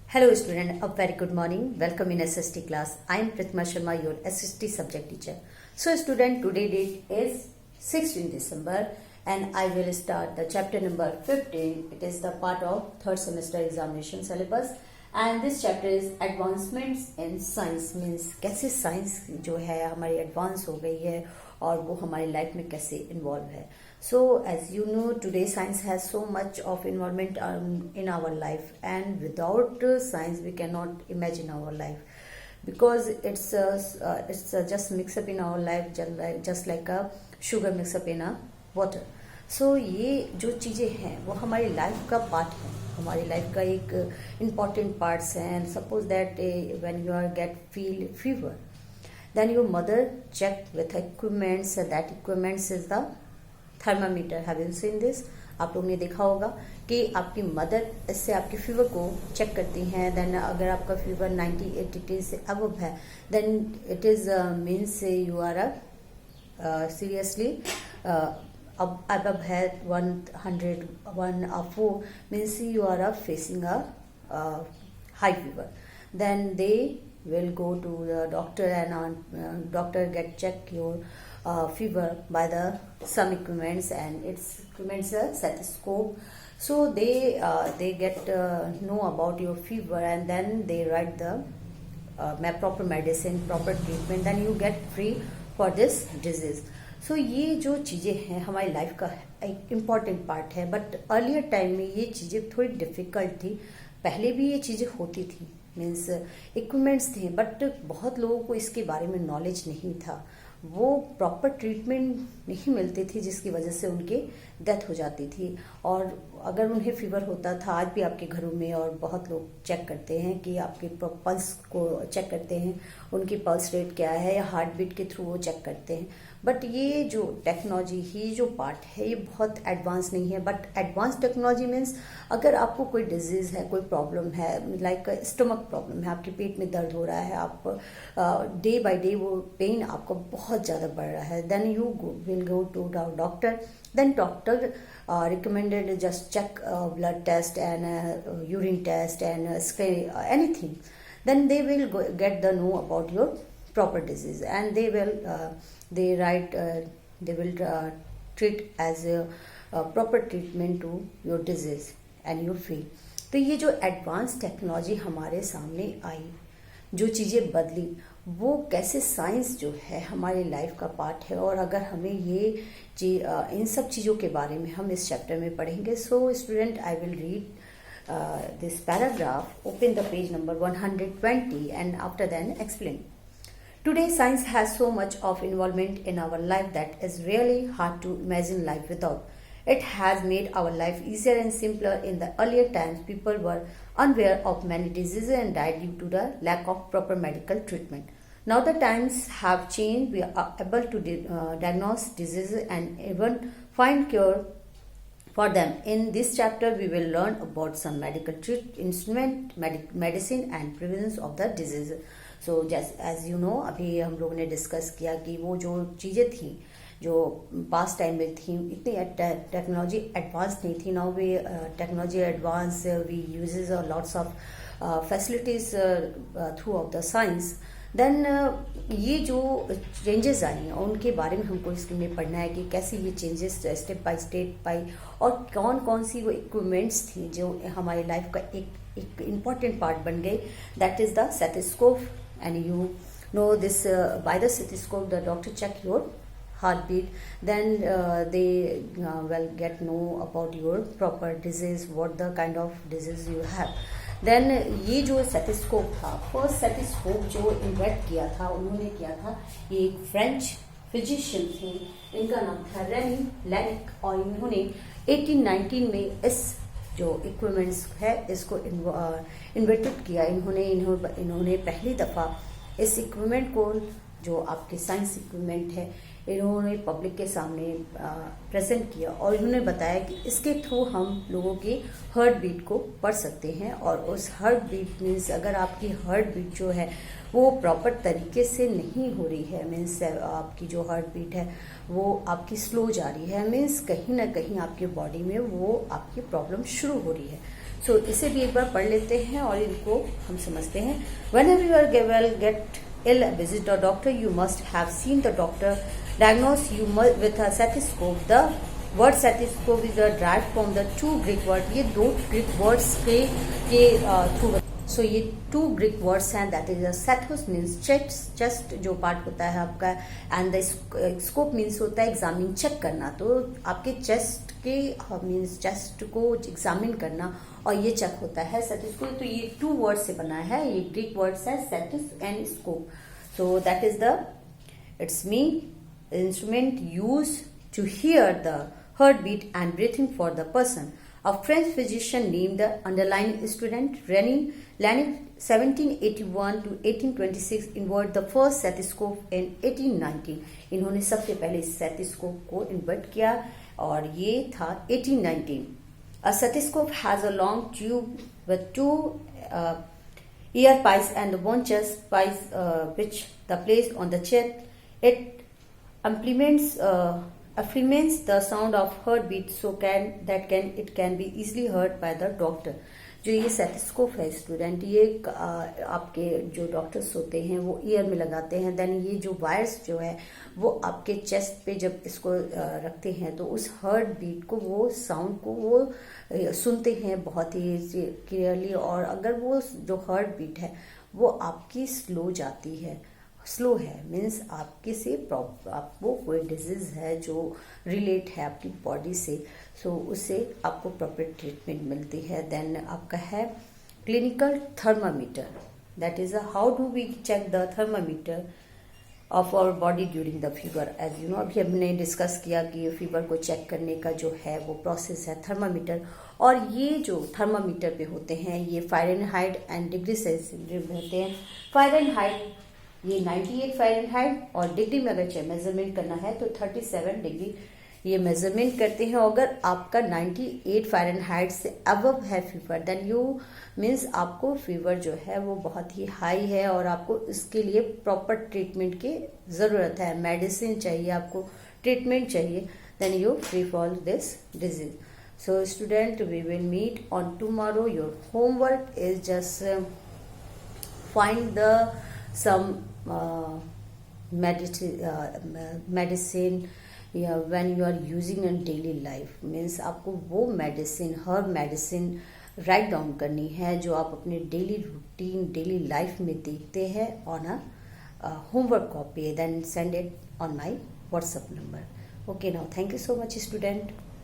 Hello student, a very good morning. Welcome in SST class. I am Pratima Sharma, your SST subject teacher. So student, today date is 16 December and I will start the chapter number 15. It is the part of third semester examination syllabus and this chapter is advancements in science. Means कैसे science जो है हमारी advance हो गई है और वो हमारी life में कैसे involve है. So as you know, today science has so much of involvement in our life, and without science we cannot imagine our life because it's just mix up in our life just like a sugar mix up in a water. So ये जो चीज़ें हैं वो हमारी life का part है, हमारी life का एक important parts है. And suppose that when you are get feel fever, then your mother checked with equipments. That equipments is the thermometer. Have you seen this? आप लोग ने देखा होगा कि आपकी मदर इससे आपके फीवर को चेक करती हैं. देन अगर आपका फीवर 90-80 से अबव है then it is means you are seriously above है 104 means you are facing a high fever. Then they will go to the doctor and doctor get check your fever by the some equipments, and its equipments a stethoscope. So they get know about your fever and then they write the proper medicine, proper treatment, then you get free for this disease. So ये जो चीज़ें हैं हमारी life का एक important part है. But earlier time में ये चीज़ें थोड़ी डिफ़िकल्ट थी. पहले भी ये चीज़ें होती थी, मीन्स इक्विपमेंट्स थे, बट बहुत लोगों को इसके बारे में नॉलेज नहीं था. वो प्रॉपर ट्रीटमेंट नहीं मिलती थी जिसकी वजह से उनकी डेथ हो जाती थी. और अगर उन्हें फीवर होता था, आज भी आपके घरों में और बहुत लोग चेक करते हैं कि आपके पल्स को चेक करते हैं, उनकी पल्स रेट क्या है या हार्ट बीट के थ्रू वो चेक करते हैं. बट ये जो टेक्नोलॉजी ही जो पार्ट है ये बहुत एडवांस नहीं है. बट एडवांस टेक्नोलॉजी मीन्स अगर आपको कोई डिजीज़ है, कोई प्रॉब्लम है, लाइक स्टमक प्रॉब्लम है, आपके पेट में दर्द हो रहा है, आप डे बाय डे वो पेन आपको बहुत ज़्यादा बढ़ रहा है, then you will go to doctor. Then doctor recommended just check blood test and urine test and anything. Then they will get the know about your proper disease and they will treat as a proper treatment to your disease and you feel. तो ये जो advance technology हमारे सामने आई, जो चीज़ें बदली, वो कैसे साइंस जो है हमारी लाइफ का पार्ट है. और अगर हमें ये इन सब चीज़ों के बारे में हम इस चैप्टर में पढ़ेंगे. So student, I will read this paragraph. Open the page number 120 and after then explain. Today, science has so much of involvement in our life that is really hard to imagine life without. It has made our life easier and simpler. In the earlier times, people were unaware of many diseases and died due to the lack of proper medical treatment. Now the times have changed. We are able to diagnose diseases and even find cure for them. In this chapter, we will learn about some medical instrument, medicine and prevention of the diseases. So as you know, अभी हम लोगों ने discuss किया कि वो जो चीज़ें थी जो पास्ट टाइम में थी, इतनी टेक्नोलॉजी एडवांस नहीं थी. Now we technology advance, we uses lots of facilities through of the science. Then ये जो चेंजेस आई हैं उनके बारे में हमको इसमें पढ़ना है कि कैसे ये changes step by step I और कौन कौन सी वो इक्विपमेंट्स थी जो हमारी लाइफ का एक इम्पॉर्टेंट पार्ट बन गई. That is the stethoscope. And you know this by the stethoscope the doctor check your heartbeat. Then they will get know about your proper disease, what the kind of disease you have. Then ये जो stethoscope था, first stethoscope जो invent किया था उन्होंने किया था, ये एक फ्रेंच फिजिशियन थे, इनका नाम था रेनी लैनिक. और इन्होंने 1819 में इस जो इक्विपमेंट्स है इसको इन्वेंटेड किया. इन्होंने पहली दफ़ा इस इक्विपमेंट को, जो आपके साइंस इक्विपमेंट है, इन्होंने पब्लिक के सामने प्रेजेंट किया और इन्होंने बताया कि इसके थ्रू हम लोगों की हार्ट बीट को पढ़ सकते हैं. और उस हार्ट बीट मीन्स अगर आपकी हार्ट बीट जो है वो प्रॉपर तरीके से नहीं हो रही है, मीन्स आपकी जो हार्ट बीट है वो आपकी स्लो जा रही है, मीन्स कहीं ना कहीं आपके बॉडी में वो आपकी प्रॉब्लम शुरू हो रही है. सो इसे भी एक बार पढ़ लेते हैं और इनको हम समझते हैं. Whenever you are well, get ill, visit a doctor. You must have seen the doctor. Diagnose you with a stethoscope. The word stethoscope is derived from the two Greek words. ये दो Greek words के through. सो ये to Greek words हैं. That is सेथोस means chest जो part होता है आपका, and the scope means होता है एग्जामिन, चेक करना. तो आपके चेस्ट के मीन्स चेस्ट को एग्जामिन करना, और ये चेक होता है सेथोस्कोप. तो ये टू वर्ड से बना है, ये ग्रीक वर्ड्स है stethos and scope. So that is the its mean instrument use to hear the heart beat and breathing for the person. A French physician named the underlying student Lanin 1781 to 1826 invented the first stethoscope in 1819. इन्होंने सबसे पहले stethoscope को invent किया और ये था 1819. A stethoscope has a long tube with two ear pipes and one chest pipes which the placed on the chest. It implements the sound of heartbeat so it can be easily heard by the doctor. जो ये सेथोस्कोप है student, ये आपके जो doctors होते हैं वो year में लगाते हैं. देन ये जो वायर्स जो है वो आपके चेस्ट पे जब इसको रखते हैं तो उस हार्ट बीट को, वो साउंड को वो सुनते हैं बहुत ही क्लियरली. और अगर वो जो हार्ट बीट है वो आपकी स्लो जाती है, स्लो है मीन्स आपके से आपको कोई डिजीज है जो रिलेट है आपकी बॉडी से, सो उससे आपको प्रॉपर ट्रीटमेंट मिलती है. देन आपका है clinical thermometer. That is how do we check the thermometer of our body during the fever. As you know, अभी हमने डिस्कस किया कि फीवर को चेक करने का जो है वो प्रोसेस है थर्मामीटर. और ये जो थर्मामीटर पे होते हैं ये फ़ारेनहाइट एंड डिग्री सेल्सियस होते हैं. फ़ारेनहाइट ये 98 फ़ारेनहाइट, और डिग्री में अगर मेजरमेंट करना है तो 37 डिग्री ये मेजरमेंट करते हैं. अगर आपका 98 फ़ारेनहाइट से अबव है फीवर, देन यू मीन्स आपको फीवर जो है वो बहुत ही हाई है और आपको इसके लिए प्रॉपर ट्रीटमेंट की ज़रूरत है. मेडिसिन चाहिए आपको, ट्रीटमेंट चाहिए. Then you free for this disease. So student, we will meet on tomorrow. Your homework is just find the some medicine when you are using in daily life. Means आपको वो medicine, हर medicine write down करनी है जो आप अपने daily routine, daily life में देखते हैं on a homework copy. Then send it on my WhatsApp number. Okay, now thank you so much student.